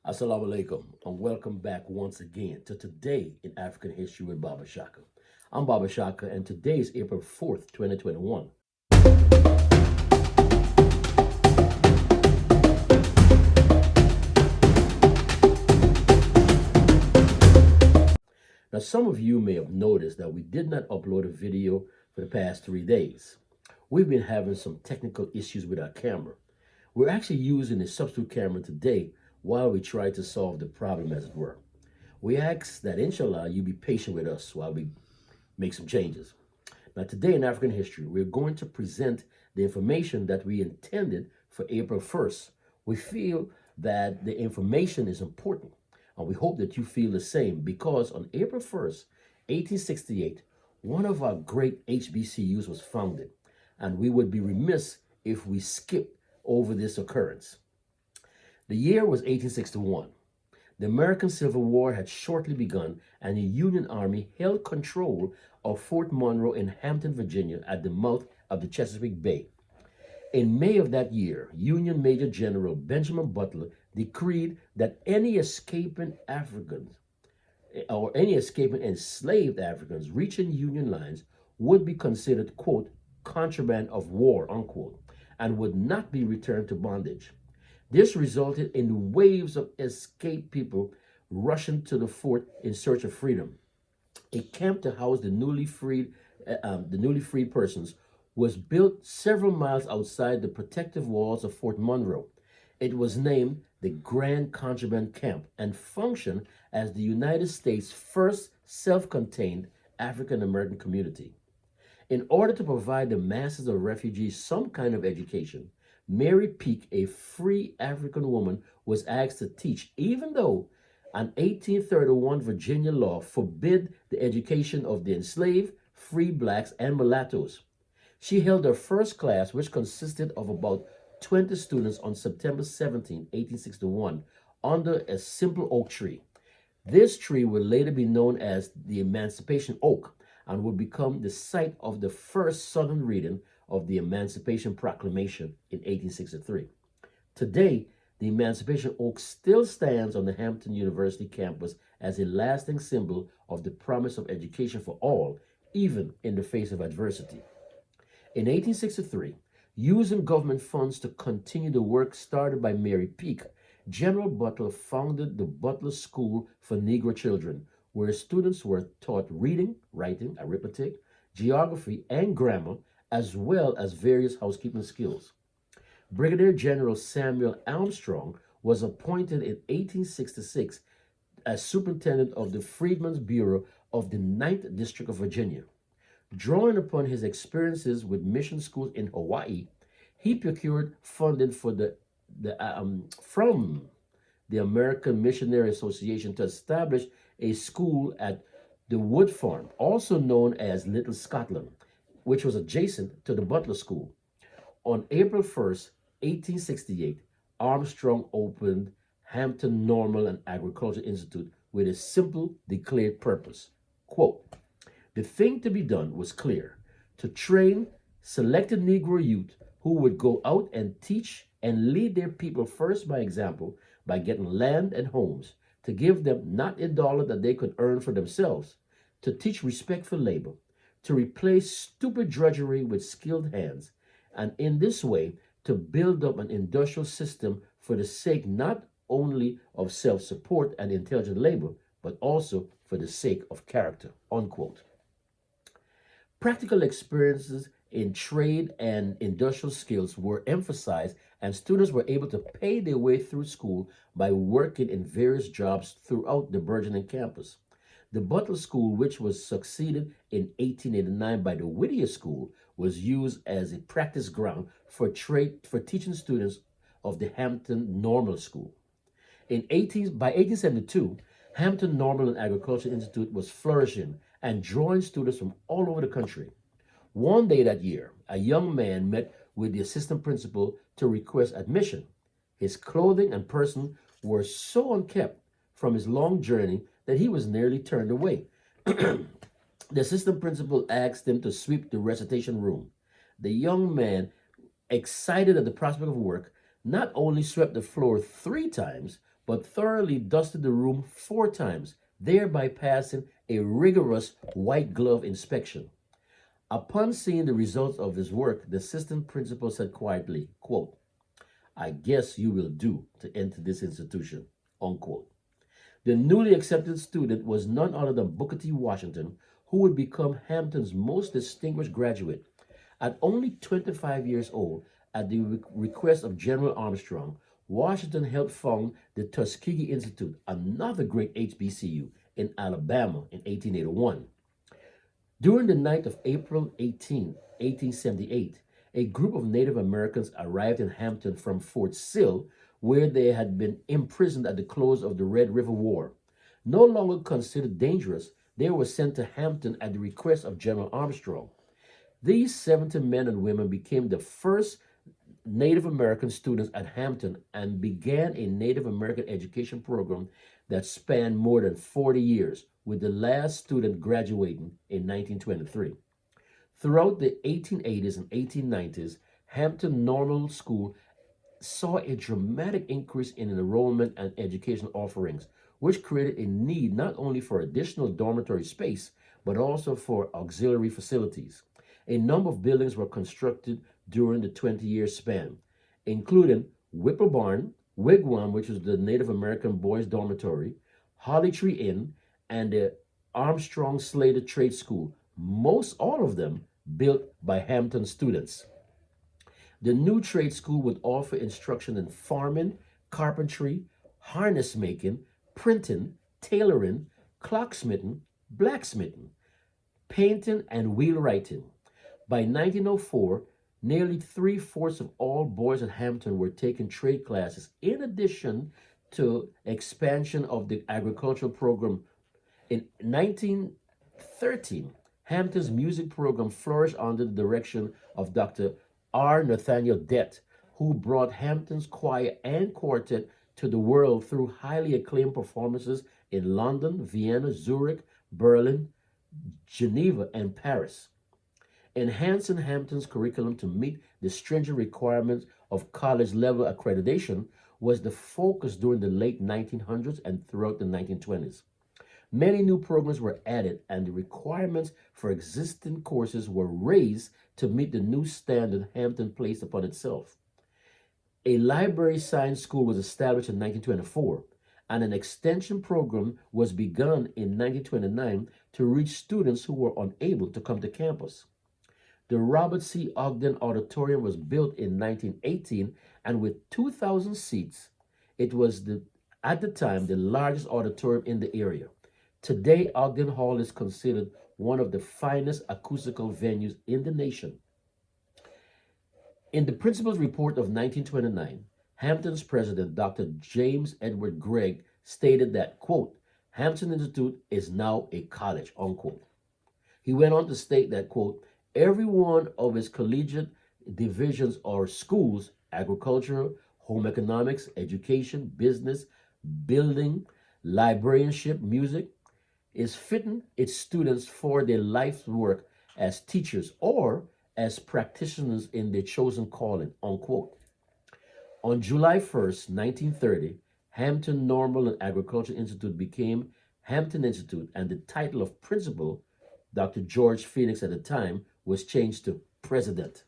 Assalamu alaikum and welcome back once again to Today in African History with Baba Shaka. I'm Baba Shaka and today is April 4th, 2021. Now, some of you may have noticed that we did not upload a video for the past 3 days. We've been having some technical issues with our camera. We're actually using a substitute camera today while we try to solve the problem, as it were. We ask that, inshallah, you be patient with us while we make some changes. Now, today in African history, we're going to present the information that we intended for April 1st. We feel that the information is important, and we hope that you feel the same because on April 1st, 1868, one of our great HBCUs was founded, and we would be remiss if we skip over this occurrence. The year was 1861. The American Civil War had shortly begun, and the Union Army held control of Fort Monroe in Hampton, Virginia, at the mouth of the Chesapeake Bay. In May of that year, Union Major General Benjamin Butler decreed that any escaping Africans or any escaping enslaved Africans reaching Union lines would be considered, quote, contraband of war, unquote, and would not be returned to bondage. This resulted in waves of escaped people rushing to the fort in search of freedom. A camp to house the newly freed persons was built several miles outside the protective walls of Fort Monroe. It was named the Grand Contraband Camp and functioned as the United States' first self-contained African American community. In order to provide the masses of refugees some kind of education, Mary Peak, a free African woman, was asked to teach, even though an 1831 Virginia law forbid the education of the enslaved, free blacks, and mulattoes. She held her first class, which consisted of about 20 students, on September 17, 1861, under a simple oak tree. This tree would later be known as the Emancipation Oak and would become the site of the first Southern reading of the Emancipation Proclamation in 1863. Today, the Emancipation Oak still stands on the Hampton University campus as a lasting symbol of the promise of education for all, even in the face of adversity. In 1863, using government funds to continue the work started by Mary Peak, General Butler founded the Butler School for Negro Children, where students were taught reading, writing, arithmetic, geography, and grammar, as well as various housekeeping skills. Brigadier General Samuel Armstrong was appointed in 1866 as superintendent of the Freedmen's Bureau of the Ninth District of Virginia. Drawing upon his experiences with mission schools in Hawaii, he procured funding from the American Missionary Association to establish a school at the Wood Farm, also known as Little Scotland, which was adjacent to the Butler School. On April 1st, 1868, Armstrong opened Hampton Normal and Agricultural Institute with a simple declared purpose. Quote, the thing to be done was clear: to train selected Negro youth who would go out and teach and lead their people first by example by getting land and homes, to give them not a dollar that they could earn for themselves, to teach respect for labor, to replace stupid drudgery with skilled hands, and in this way to build up an industrial system for the sake not only of self-support and intelligent labor, but also for the sake of character, unquote. Practical experiences in trade and industrial skills were emphasized, and students were able to pay their way through school by working in various jobs throughout the burgeoning campus. The Butler School, which was succeeded in 1889 by the Whittier School, was used as a practice ground for teaching students of the Hampton Normal School. By 1872, Hampton Normal and Agricultural Institute was flourishing and drawing students from all over the country. One day that year, a young man met with the assistant principal to request admission. His clothing and person were so unkempt from his long journey that he was nearly turned away. The assistant principal asked him to sweep the recitation room. The young man, excited at the prospect of work, not only swept the floor 3 times, but thoroughly dusted the room 4 times, thereby passing a rigorous white glove inspection. Upon seeing the results of his work, the assistant principal said quietly, quote, I guess you will do to enter this institution, unquote. The newly accepted student was none other than Booker T. Washington, who would become Hampton's most distinguished graduate. At only 25 years old, at the request of General Armstrong, Washington helped found the Tuskegee Institute, another great HBCU, in Alabama in 1881. During the night of April 18, 1878, a group of Native Americans arrived in Hampton from Fort Sill, where they had been imprisoned at the close of the Red River War. No longer considered dangerous, they were sent to Hampton at the request of General Armstrong. These 70 men and women became the first Native American students at Hampton and began a Native American education program that spanned more than 40 years, with the last student graduating in 1923. Throughout the 1880s and 1890s, Hampton Normal School saw a dramatic increase in enrollment and educational offerings, which created a need not only for additional dormitory space, but also for auxiliary facilities. A number of buildings were constructed during the 20-year span, including Whipple Barn, Wigwam, which was the Native American Boys Dormitory, Holly Tree Inn, and the Armstrong Slater Trade School, most all of them built by Hampton students. The new trade school would offer instruction in farming, carpentry, harness making, printing, tailoring, clocksmithing, blacksmithing, painting, and wheelwrighting. By 1904, nearly three-fourths of all boys at Hampton were taking trade classes, in addition to expansion of the agricultural program. In 1913, Hampton's music program flourished under the direction of Dr. R. Nathaniel Dett, who brought Hampton's choir and quartet to the world through highly acclaimed performances in London, Vienna, Zurich, Berlin, Geneva, and Paris. Enhancing Hampton's curriculum to meet the stringent requirements of college level accreditation was the focus during the late 1900s and throughout the 1920s. Many new programs were added, and the requirements for existing courses were raised to meet the new standard Hampton placed upon itself. A library science school was established in 1924, and an extension program was begun in 1929 to reach students who were unable to come to campus. The Robert C. Ogden Auditorium was built in 1918, and with 2,000 seats, it was at the time the largest auditorium in the area. Today, Ogden Hall is considered one of the finest acoustical venues in the nation. In the Principal's Report of 1929, Hampton's president, Dr. James Edward Gregg, stated that, quote, Hampton Institute is now a college, unquote. He went on to state that, quote, every one of its collegiate divisions or schools, agriculture, home economics, education, business, building, librarianship, music, is fitting its students for their life's work as teachers or as practitioners in their chosen calling, unquote. On July 1st, 1930, Hampton Normal and Agriculture Institute became Hampton Institute, and the title of principal, Dr. George Phoenix at the time, was changed to president.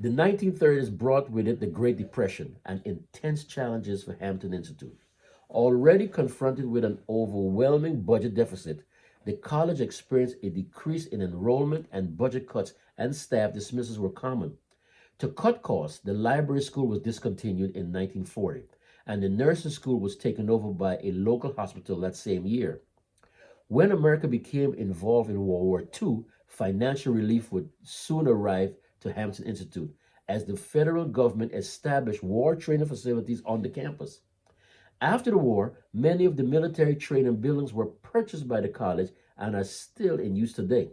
The 1930s brought with it the Great Depression and intense challenges for Hampton Institute. Already confronted with an overwhelming budget deficit, the college experienced a decrease in enrollment, and budget cuts and staff dismissals were common. To cut costs, the library school was discontinued in 1940, and the nursing school was taken over by a local hospital that same year. When America became involved in World War II, financial relief would soon arrive to Hampton Institute as the federal government established war training facilities on the campus. After the war, many of the military training buildings were purchased by the college and are still in use today.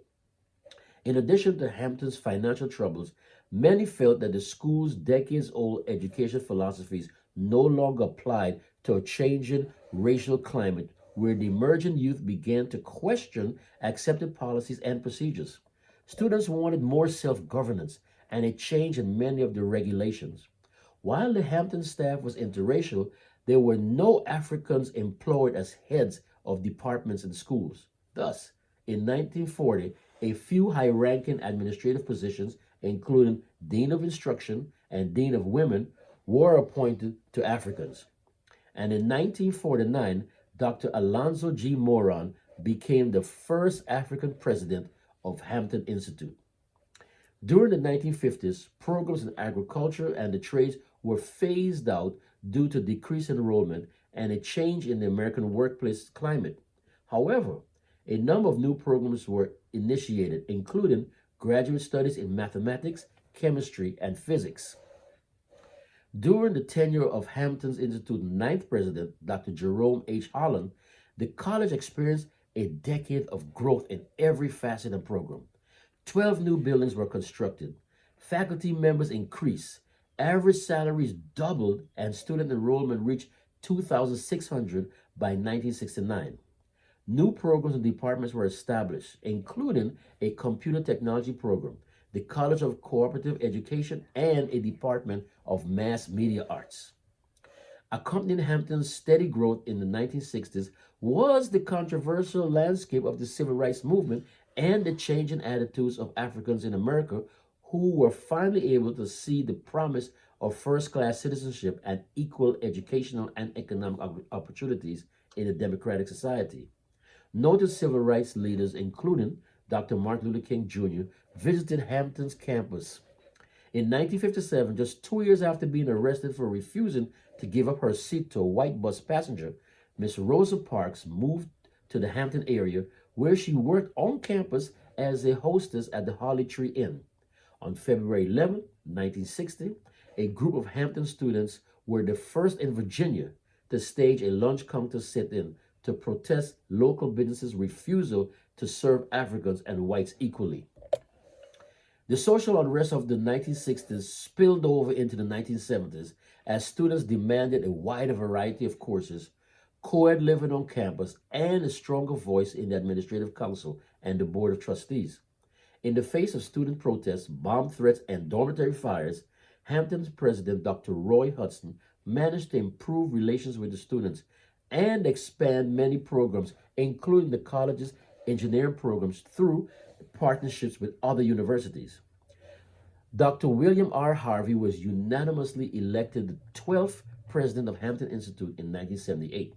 In addition to Hampton's financial troubles, many felt that the school's decades old education philosophies no longer applied to a changing racial climate where the emerging youth began to question accepted policies and procedures. Students wanted more self governance and a change in many of the regulations. While the Hampton staff was interracial, there were no Africans employed as heads of departments in schools. Thus, in 1940, a few high-ranking administrative positions, including Dean of Instruction and Dean of Women, were appointed to Africans. And in 1949, Dr. Alonzo G. Moron became the first African president of Hampton Institute. During the 1950s, programs in agriculture and the trades were phased out due to decreased enrollment and a change in the American workplace climate. However, a number of new programs were initiated, including graduate studies in mathematics, chemistry, and physics. During the tenure of Hampton's Institute's ninth president, Dr. Jerome H. Holland, the college experienced a decade of growth in every facet and program. 12 new buildings were constructed. Faculty members increased. Average salaries doubled, and student enrollment reached 2,600 by 1969. New programs and departments were established, including a computer technology program, the College of Cooperative Education, and a Department of Mass Media Arts. Accompanying Hampton's steady growth in the 1960s was the controversial landscape of the civil rights movement and the changing attitudes of Africans in America who were finally able to see the promise of first-class citizenship and equal educational and economic opportunities in a democratic society. Noted civil rights leaders, including Dr. Martin Luther King Jr., visited Hampton's campus. In 1957, just 2 years after being arrested for refusing to give up her seat to a white bus passenger, Miss Rosa Parks moved to the Hampton area, where she worked on campus as a hostess at the Holly Tree Inn. On February 11, 1960, a group of Hampton students were the first in Virginia to stage a lunch counter sit-in to protest local businesses' refusal to serve Africans and whites equally. The social unrest of the 1960s spilled over into the 1970s as students demanded a wider variety of courses, co-ed living on campus, and a stronger voice in the Administrative Council and the Board of Trustees. In the face of student protests, bomb threats, and dormitory fires, Hampton's president, Dr. Roy Hudson, managed to improve relations with the students and expand many programs, including the college's engineering programs, through partnerships with other universities. Dr. William R. Harvey was unanimously elected the 12th president of Hampton Institute in 1978.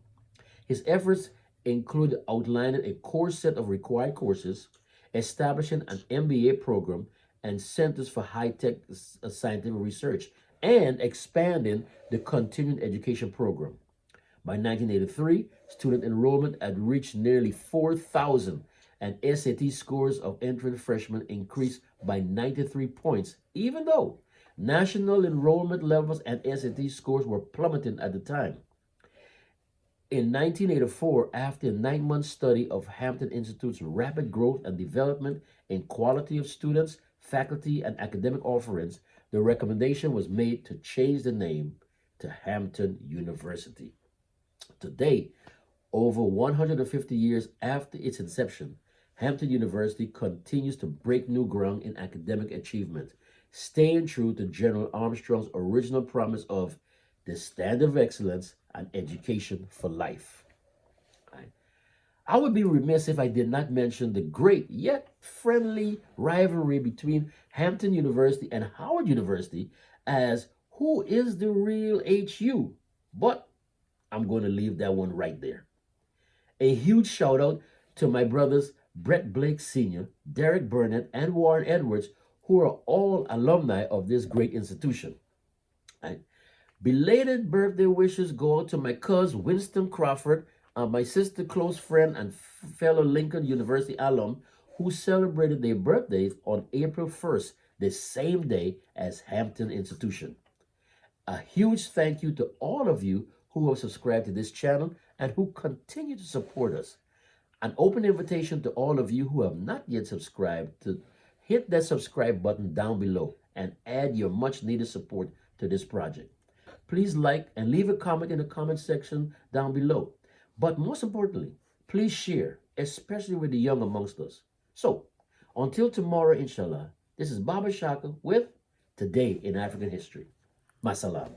His efforts included outlining a core set of required courses, establishing an MBA program and centers for high-tech scientific research, and expanding the continuing education program. By 1983, student enrollment had reached nearly 4,000, and SAT scores of entering freshmen increased by 93 points, even though national enrollment levels and SAT scores were plummeting at the time. In 1984, after a 9-month study of Hampton Institute's rapid growth and development in quality of students, faculty, and academic offerings, the recommendation was made to change the name to Hampton University. Today, over 150 years after its inception, Hampton University continues to break new ground in academic achievement, staying true to General Armstrong's original promise of the standard of excellence and education for life. I would be remiss if I did not mention the great yet friendly rivalry between Hampton University and Howard University as who is the real HU, but I'm going to leave that one right there. A huge shout out to my brothers Brett Blake Sr., Derek Burnett, and Warren Edwards, who are all alumni of this great institution. Belated birthday wishes go out to my cousin Winston Crawford, my sister, close friend, and fellow Lincoln University alum who celebrated their birthdays on April 1st, the same day as Hampton Institution. A huge thank you to all of you who have subscribed to this channel and who continue to support us. An open invitation to all of you who have not yet subscribed to hit that subscribe button down below and add your much needed support to this project. Please like and leave a comment in the comment section down below. But most importantly, please share, especially with the young amongst us. So, until tomorrow, inshallah, this is Baba Shaka with Today in African History. Masalam.